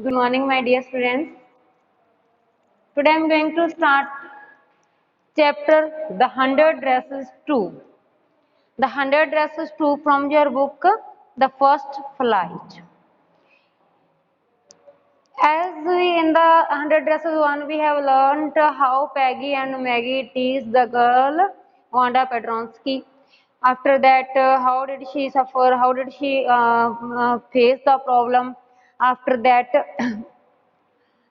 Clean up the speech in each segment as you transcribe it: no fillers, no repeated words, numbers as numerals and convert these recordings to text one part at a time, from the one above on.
Good morning, my dear students. Today I am going to start chapter The 100 Dresses 2. The 100 Dresses 2 from your book The First Flight. As we in the 100 Dresses 1, we have learned how Peggy and Maggie teased the girl Wanda Petronsky. After that, how did she suffer? How did she face the problem? After that,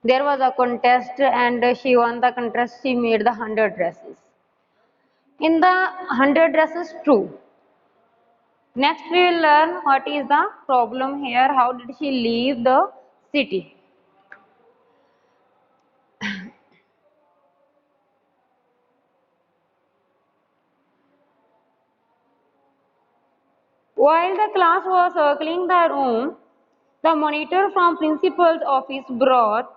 there was a contest and she won the contest. She made the 100 dresses. In the 100 dresses too. Next we will learn what is the problem here. How did she leave the city? While the class was circling the room, the monitor from principal's office brought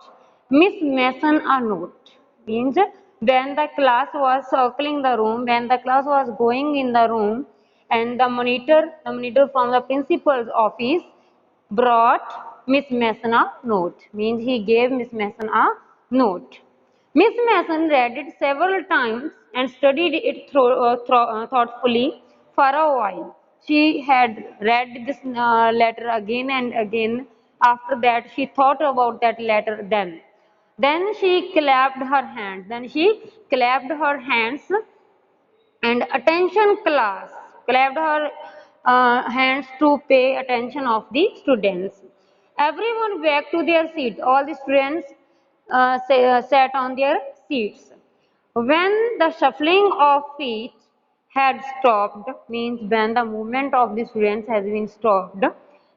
Miss Mason a note. Means when the class was circling the room, when the class was going in the room, and the monitor from the principal's office brought Miss Mason a note. Means he gave Miss Mason a note. Miss Mason read it several times and studied it thoughtfully for a while. She had read this letter again and again. After that, she thought about that letter then. Then she clapped her hands. Then she clapped her hands and attention class clapped her hands to pay attention of the students. Everyone back to their seat. All the students sat on their seats. When the shuffling of feet had stopped, means when the movement of the students has been stopped,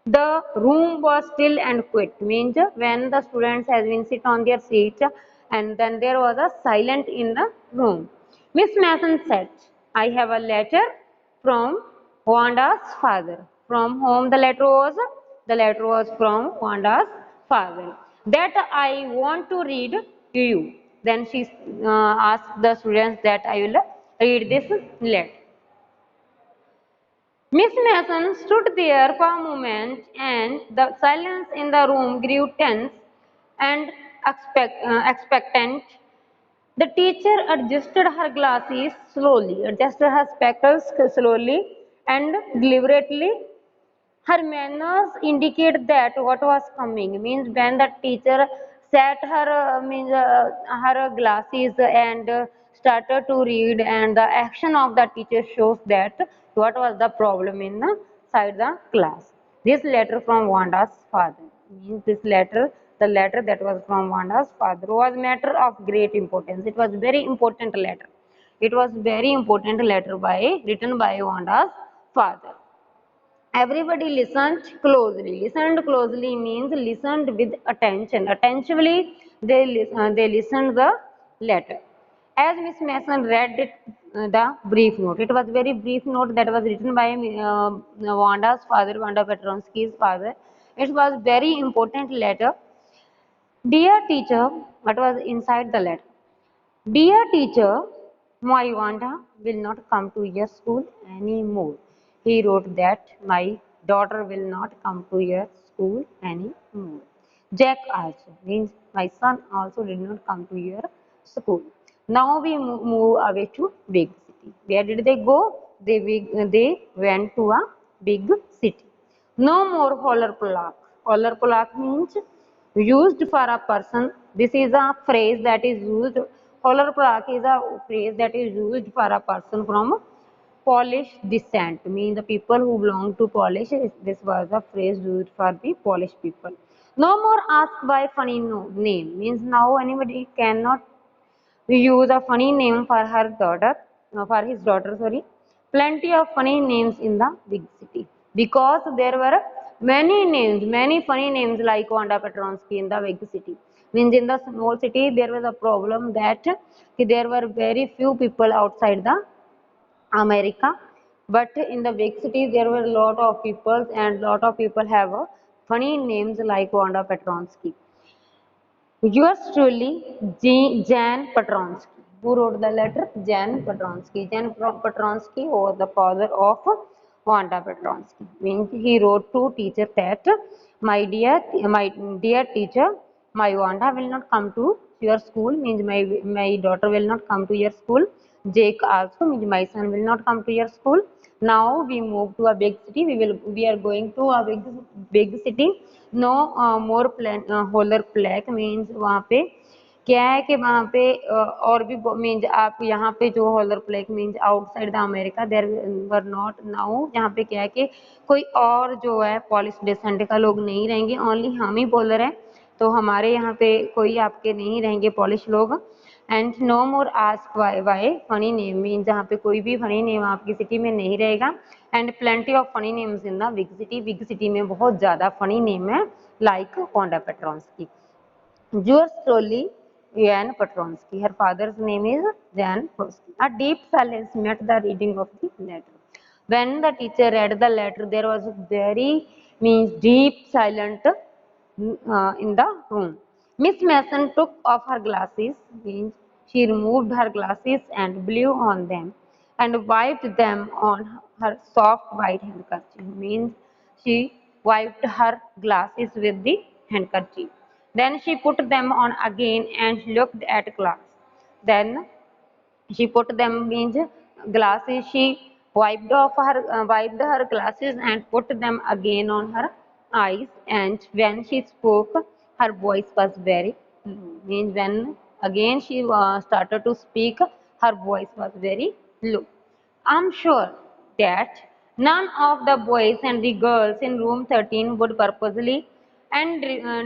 the room was still and quiet. Means when the students has been sit on their seats and then there was a silent in the room. Miss Mason said, I have a letter from Wanda's father. From whom the letter was? The letter was from Wanda's father. That I want to read to you. Then she asked the students that I will read this letter. Miss Mason stood there for a moment and the silence in the room grew tense and expectant. The teacher adjusted her spectacles slowly and deliberately. Her manners indicate that what was coming. Means when the teacher set her her glasses and started to read, and the action of the teacher shows that what was the problem inside the class. This letter from Wanda's father. Means this letter, the letter that was from Wanda's father was matter of great importance. It was very important letter. It was very important letter written by Wanda's father. Everybody listened closely means listened with attention. Attentively they listened the letter. As Miss Mason read it, the brief note, it was very brief note that was written by Wanda's father, Wanda Petronsky's father. It was very important letter. Dear teacher, what was inside the letter? Dear teacher, my Wanda will not come to your school anymore. He wrote that my daughter will not come to your school anymore. Jack also means my son also did not come to your school. Now we move away to big city. Where did they go? They went to a big city. No more holler plug. Holler plug means used for a person. This is a phrase that is used. Holler plug is a phrase that is used for a person from Polish descent. Means the people who belong to Polish. This was a phrase used for the Polish people. No more asked by funny name. Means now anybody cannot use a funny name for her daughter, for his daughter, sorry. Plenty of funny names in the big city because there were many names, many funny names like Wanda Petronsky in the big city. Means in the small city there was a problem that there were very few people outside the America, but in the big city there were a lot of people and lot of people have funny names like Wanda Petronsky. Yours truly, Jan Petronsky. Who wrote the letter? Jan Petronsky. Jan Petronsky was the father of Wanda Petronsky. Means he wrote to teacher that my dear teacher, my Wanda will not come to your school, means my daughter will not come to your school. Jake also, means my son will not come to your school. Now we move to a big city. We are going to a big city. No more plan holler plaque, means वहाँ पे क्या है कि वहाँ पे और भी means आप यहाँ पे जो holer plaque means outside the America there were not now, यहाँ पे क्या है कि कोई और जो है पॉलिश डिसेंट का लोग नहीं रहेंगे, ओनली हम ही बॉलर हैं, तो हमारे यहाँ पे कोई आपके नहीं रहेंगे पॉलिश लोग। And no more ask why funny name, mean जहाँ पे कोई भी फनी नेम आपकी सिटी में नहीं रहेगा। And plenty of funny names in the big city में बहुत ज़्यादा फनी नेम है, like Wanda Petronski. George Trolley, Jan Petronsky. Her father's name is Jan Petronsky. A deep silence met the reading of the letter. When the teacher read the letter, there was a very deep silence in the room. Miss Mason took off her glasses, means she removed her glasses and blew on them and wiped them on her soft white handkerchief, means she wiped her glasses with the handkerchief. Then she put them on again and looked at class. Then she put them, means glasses. She wiped her glasses and put them again on her eyes. And when she spoke, her voice was very low. Means when again she started to speak, her voice was very low. I'm sure that none of the boys and the girls in room 13 would purposely and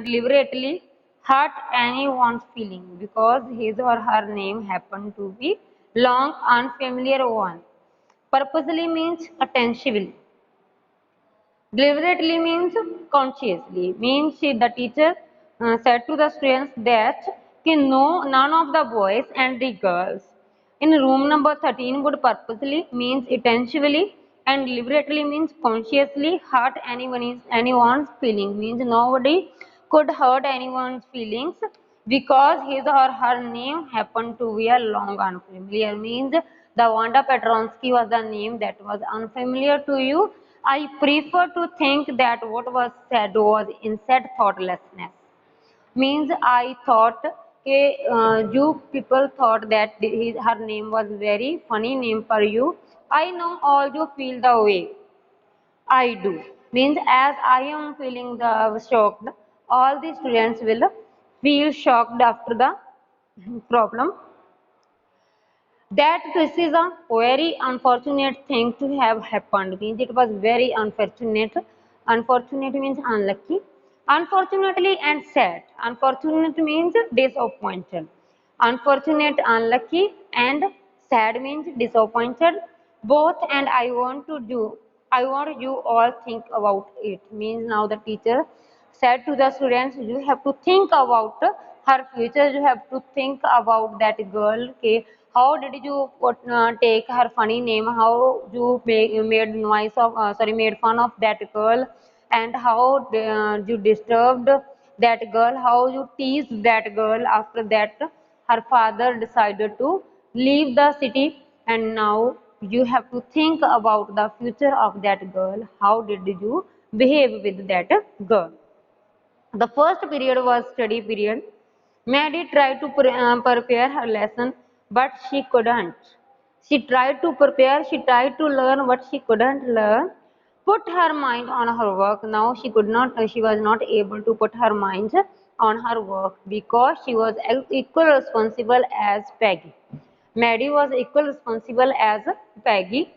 deliberately hurt anyone's feeling because his or her name happened to be long unfamiliar one. Purposely means attentively. Deliberately means consciously. Means the teacher said to the students that no, none of the boys and the girls in room number 13 would purposely, means intentionally, and deliberately means consciously hurt anyone's feeling. Means nobody could hurt anyone's feelings because his or her name happened to be a long unfamiliar. Means the Wanda Petronsky was the name that was unfamiliar to you. I prefer to think that what was said was instead thoughtlessness. Means I thought you people thought that her name was very funny name for you. I know all you feel the way I do. Means as I am feeling the shocked, all the students will feel shocked after the problem. That this is a very unfortunate thing to have happened, means it was very unfortunate. Unfortunate means unlucky. Unfortunately and sad. Unfortunate means disappointed. Unfortunate, unlucky, and sad means disappointed. Both, and I want you all think about it. Means now the teacher said to the students, you have to think about her future. You have to think about that girl. Okay, how did you take her funny name? How you made noise of made fun of that girl, and how you disturbed that girl? How you teased that girl? After that, her father decided to leave the city, and now you have to think about the future of that girl. How did you behave with that girl? The first period was study period. Maddie tried to prepare her lesson, but she couldn't. She tried to prepare, she tried to learn, but she couldn't learn. Put her mind on her work. Now she could not. She was not able to put her mind on her work because she was equal responsible as Peggy. Maddie was equal responsible as Peggy.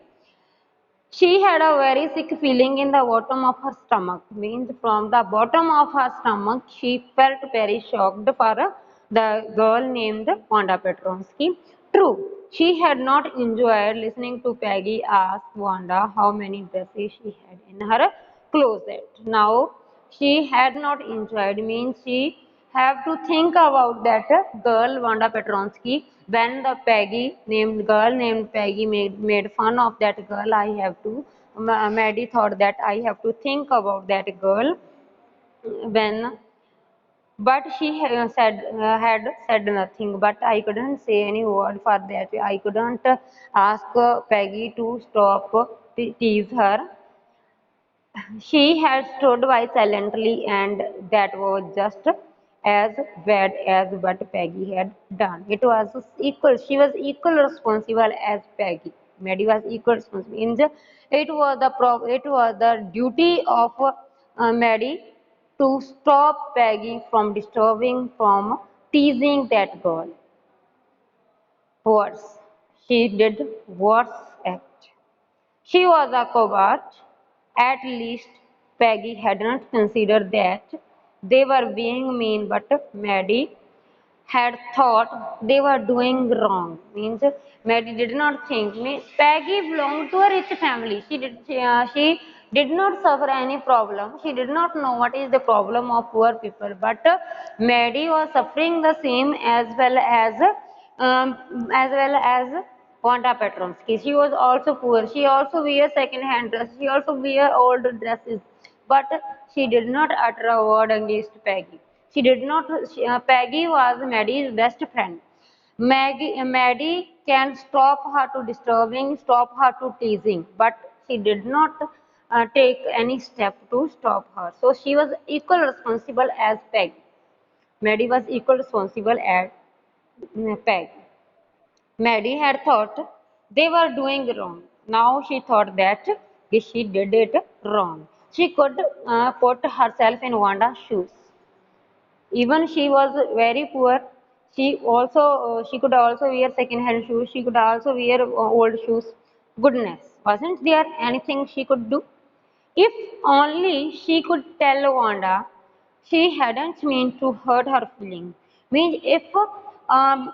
She had a very sick feeling in the bottom of her stomach. Means from the bottom of her stomach, she felt very shocked for the girl named Wanda Petronsky. True, she had not enjoyed listening to Peggy ask Wanda how many dresses she had in her closet. Now, she had not enjoyed, means she have to think about that girl Wanda Petronsky. When the girl named Peggy made fun of that girl, I have to Maddie thought that I have to think about that girl when, but she had said nothing, but I couldn't say any word for that. I couldn't ask Peggy to stop tease her. She had stood by silently, and that was just as bad as what Peggy had done. It was equal. She was equal responsible as Peggy. Maddie was equal responsible. It was the duty of Maddie to stop Peggy from disturbing, from teasing that girl. Worse, she did worse act. She was a coward. At least Peggy had not considered that they were being mean, but Maddie had thought they were doing wrong. Means Maddie did not think. Peggy belonged to a rich family. She did not suffer any problem. She did not know what is the problem of poor people. But Maddie was suffering the same as Wanda Petronsky. She was also poor. She also wear second-hand dresses. She also wear old dresses. But she did not utter a word against Peggy. She did not. Peggy was Maddie's best friend. Maddie can stop her to disturbing, stop her to teasing, but she did not take any step to stop her. So she was equal responsible as Peggy. Maddie was equal responsible as Peggy. Maddie had thought they were doing wrong. Now she thought that she did it wrong. She could put herself in Wanda's shoes. Even she was very poor. She could also wear second-hand shoes. She could also wear old shoes. Goodness, wasn't there anything she could do? If only she could tell Wanda she hadn't meant to hurt her feelings. Means if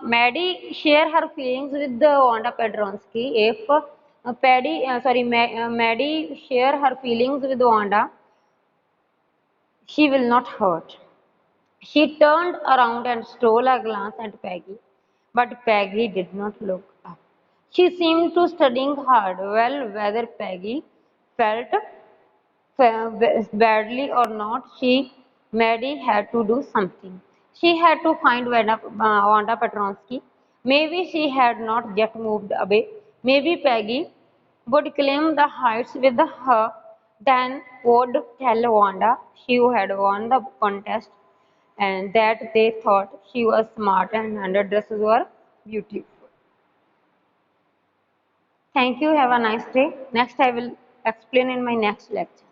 Maddie share her feelings with the Wanda Pedronsky, if Maddie share her feelings with Wanda, she will not hurt. She turned around and stole a glance at Peggy, but Peggy did not look up. She seemed to studying hard. Well, whether Peggy felt badly or not, Maddie had to do something. She had to find Wanda Petronsky. Maybe she had not yet moved away. Maybe Peggy would claim the heights with her, then would tell Wanda she had won the contest and that they thought she was smart and her dresses were beautiful. Thank you. Have a nice day. Next, I will explain in my next lecture.